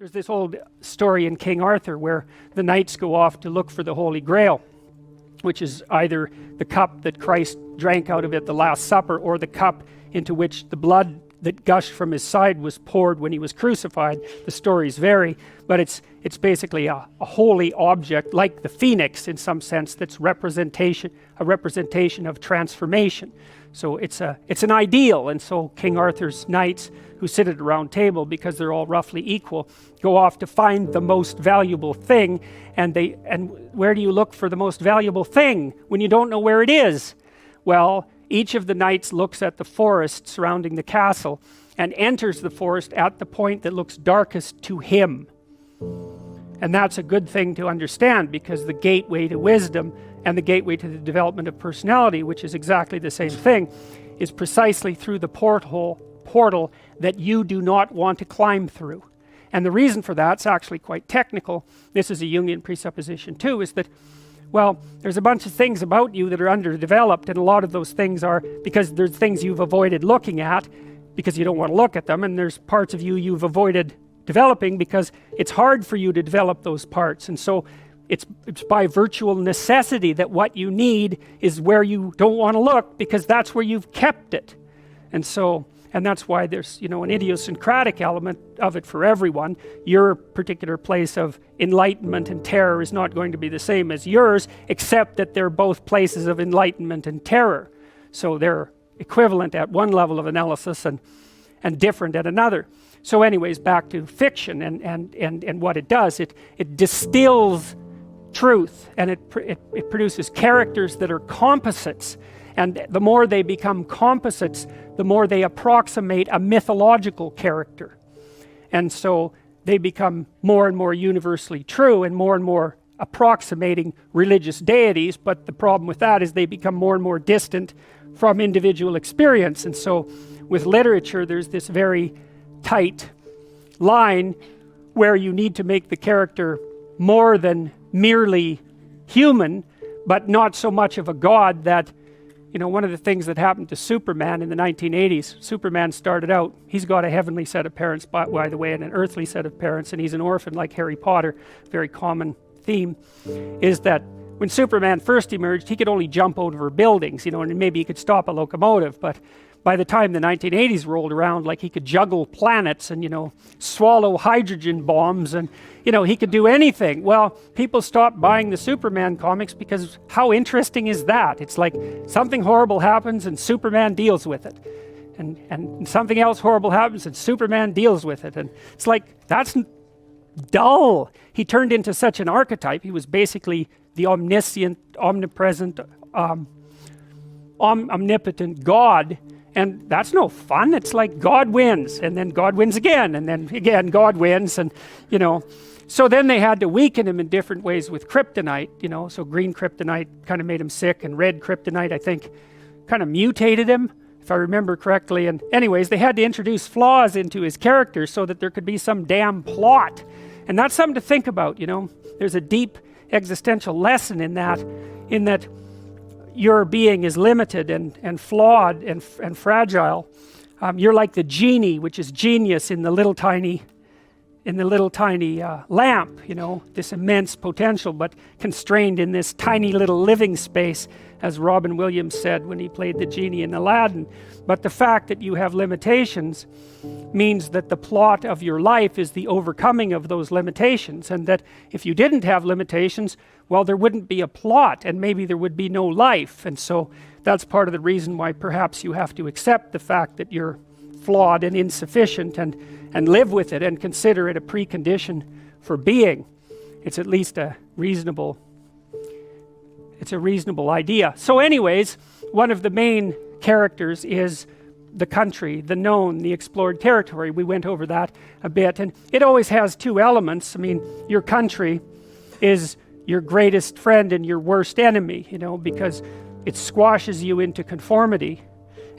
There's this old story in King Arthur where the knights go off to look for the Holy Grail, which is either the cup that Christ drank out of at the Last Supper or the cup into which the blood that gushed from his side was poured when he was crucified. The stories vary, but it's basically a holy object, like the phoenix in some sense, that's a representation of transformation. So it's an ideal, and so King Arthur's knights, who sit at a round table because they're all roughly equal, go off to find the most valuable thing, and where do you look for the most valuable thing when you don't know where it is? Well, each of the knights looks at the forest surrounding the castle and enters the forest at the point that looks darkest to him. And that's a good thing to understand, because the gateway to wisdom and the gateway to the development of personality, which is exactly the same thing, is precisely through the portal that you do not want to climb through. And the reason for that's actually quite technical. This is a Jungian presupposition too, is that, well, there's a bunch of things about you that are underdeveloped, and a lot of those things are because there's things you've avoided looking at because you don't want to look at them, and there's parts of you you've avoided developing because it's hard for you to develop those parts. And so it's by virtual necessity that what you need is where you don't want to look, because that's where you've kept it. And that's why there's, an idiosyncratic element of it for everyone. Your particular place of enlightenment and terror is not going to be the same as yours, except that they're both places of enlightenment and terror. So they're equivalent at one level of analysis and different at another. So anyways, back to fiction and what it does. It distills truth, and it produces characters that are composites. And the more they become composites, the more they approximate a mythological character. And so they become more and more universally true and more approximating religious deities. But the problem with that is they become more and more distant from individual experience. And so with literature, there's this very tight line where you need to make the character more than merely human, but not so much of a god that, one of the things that happened to Superman in the 1980s, Superman started out, he's got a heavenly set of parents, by the way, and an earthly set of parents, and he's an orphan like Harry Potter. Very common theme is that when Superman first emerged, he could only jump over buildings, and maybe he could stop a locomotive, but by the time the 1980s rolled around, like, he could juggle planets and, swallow hydrogen bombs, and, he could do anything. Well, people stopped buying the Superman comics because how interesting is that? It's like something horrible happens and Superman deals with it. And something else horrible happens and Superman deals with it. And it's like, that's dull. He turned into such an archetype. He was basically the omniscient, omnipresent, omnipotent God. And that's no fun. It's like God wins, and then God wins again, and then again God wins, and so then they had to weaken him in different ways with kryptonite, so green kryptonite kind of made him sick, and red kryptonite, I think, kind of mutated him, if I remember correctly. And anyways, they had to introduce flaws into his character so that there could be some damn plot. And that's something to think about. There's a deep existential lesson in that your being is limited and flawed and fragile. You're like the genie, which is genius in the little tiny lamp, this immense potential, but constrained in this tiny little living space, as Robin Williams said when he played the genie in Aladdin. But the fact that you have limitations means that the plot of your life is the overcoming of those limitations, and that if you didn't have limitations, well, there wouldn't be a plot, and maybe there would be no life. And so that's part of the reason why perhaps you have to accept the fact that you're flawed and insufficient, and live with it and consider it a precondition for being. It's at least a reasonable idea. So anyways, one of the main characters is the country, the known, the explored territory. We went over that a bit, and it always has two elements. I mean, your country is your greatest friend and your worst enemy, because it squashes you into conformity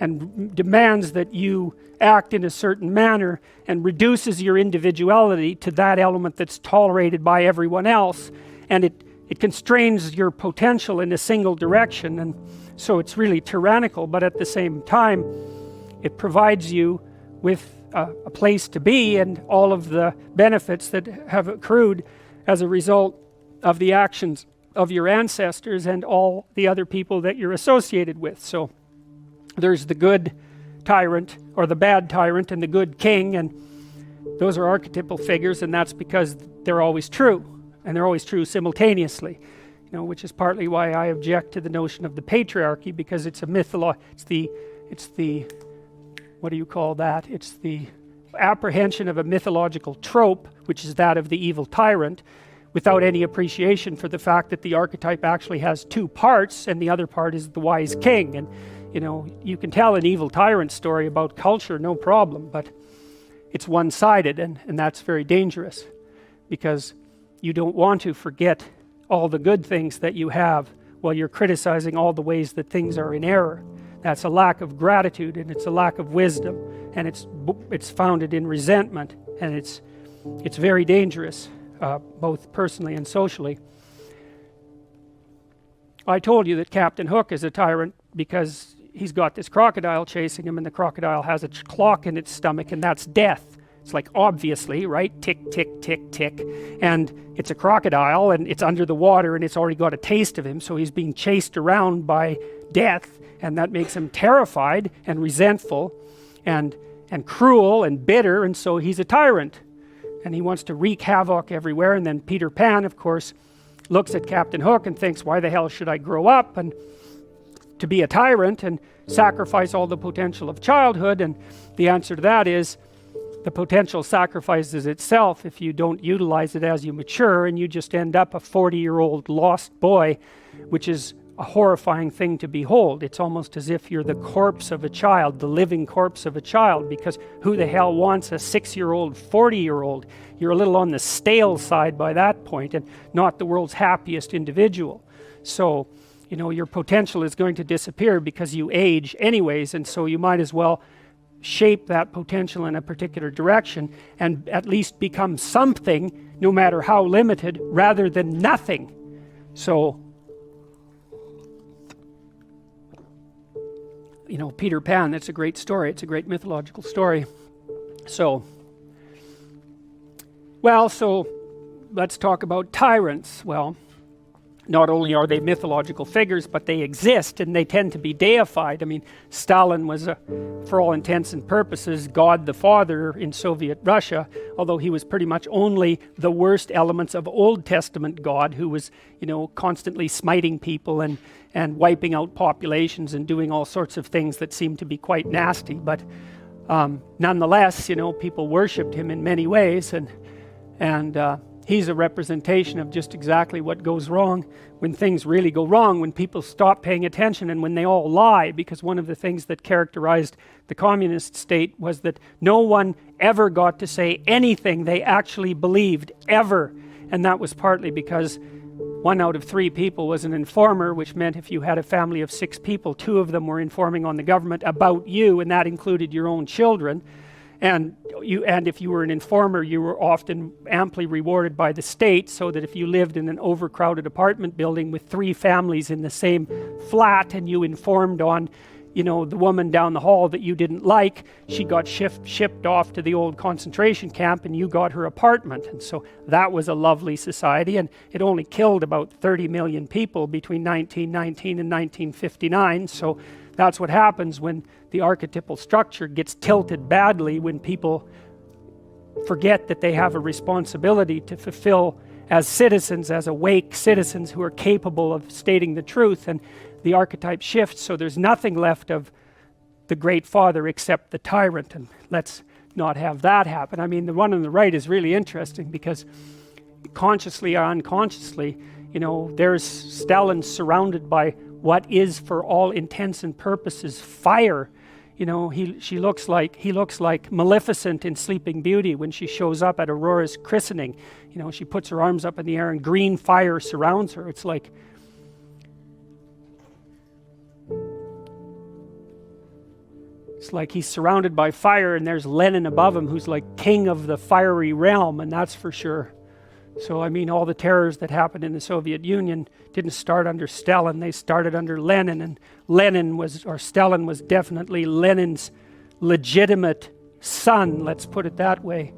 and demands that you act in a certain manner and reduces your individuality to that element that's tolerated by everyone else, and it constrains your potential in a single direction. And so it's really tyrannical, but at the same time it provides you with a place to be, and all of the benefits that have accrued as a result of the actions of your ancestors and all the other people that you're associated with. So there's the good tyrant or the bad tyrant and the good king, and those are archetypal figures, and that's because they're always true, and they're always true simultaneously, which is partly why I object to the notion of the patriarchy, because it's a it's the what do you call that? It's the apprehension of a mythological trope, which is that of the evil tyrant, without any appreciation for the fact that the archetype actually has two parts, and the other part is the wise king. And you can tell an evil tyrant story about culture, no problem, but it's one-sided, and that's very dangerous, because you don't want to forget all the good things that you have while you're criticizing all the ways that things are in error. That's a lack of gratitude, and it's a lack of wisdom, and it's founded in resentment, and it's very dangerous, both personally and socially. I told you that Captain Hook is a tyrant because he's got this crocodile chasing him, and the crocodile has a clock in its stomach, and that's death. It's like, obviously, right? Tick, tick, tick, tick. And it's a crocodile, and it's under the water, and it's already got a taste of him, so he's being chased around by death, and that makes him terrified and resentful and cruel and bitter, and so he's a tyrant. And he wants to wreak havoc everywhere. And then Peter Pan, of course, looks at Captain Hook and thinks, why the hell should I grow up and to be a tyrant and sacrifice all the potential of childhood? And the answer to that is, the potential sacrifices itself if you don't utilize it as you mature, and you just end up a 40-year-old lost boy, which is a horrifying thing to behold. It's almost as if you're the corpse of a child, the living corpse of a child, because who the hell wants a 6-year-old, 40-year-old? You're a little on the stale side by that point, and not the world's happiest individual. So, your potential is going to disappear because you age anyways, and so you might as well shape that potential in a particular direction and at least become something, no matter how limited, rather than nothing. So, Peter Pan, that's a great story. It's a great mythological story. So let's talk about tyrants. Well, not only are they mythological figures, but they exist, and they tend to be deified. I mean, Stalin was, for all intents and purposes, God the Father in Soviet Russia, although he was pretty much only the worst elements of Old Testament God, who was, constantly smiting people and wiping out populations and doing all sorts of things that seemed to be quite nasty. But nonetheless, people worshipped him in many ways, and he's a representation of just exactly what goes wrong when things really go wrong, when people stop paying attention and when they all lie. Because one of the things that characterized the communist state was that no one ever got to say anything they actually believed, ever. And that was partly because 1 out of 3 people was an informer, which meant if you had a family of 6 people, 2 of them were informing on the government about you, and that included your own children. And if you were an informer, you were often amply rewarded by the state, so that if you lived in an overcrowded apartment building with 3 families in the same flat, and you informed on, the woman down the hall that you didn't like, she got shipped off to the old concentration camp, and you got her apartment. And so that was a lovely society, and it only killed about 30 million people between 1919 and 1959. So that's what happens when the archetypal structure gets tilted badly, when people forget that they have a responsibility to fulfill as citizens, as awake citizens who are capable of stating the truth, and the archetype shifts, so there's nothing left of the great father except the tyrant, and let's not have that happen. I mean, the one on the right is really interesting, because consciously or unconsciously, there's Stalin surrounded by what is, for all intents and purposes, fire. He looks like Maleficent in Sleeping Beauty when she shows up at Aurora's christening. She puts her arms up in the air and green fire surrounds her. It's like he's surrounded by fire, and there's Lenin above him, who's like king of the fiery realm, and that's for sure. So, I mean, all the terrors that happened in the Soviet Union didn't start under Stalin. They started under Lenin, and Stalin was definitely Lenin's legitimate son, let's put it that way,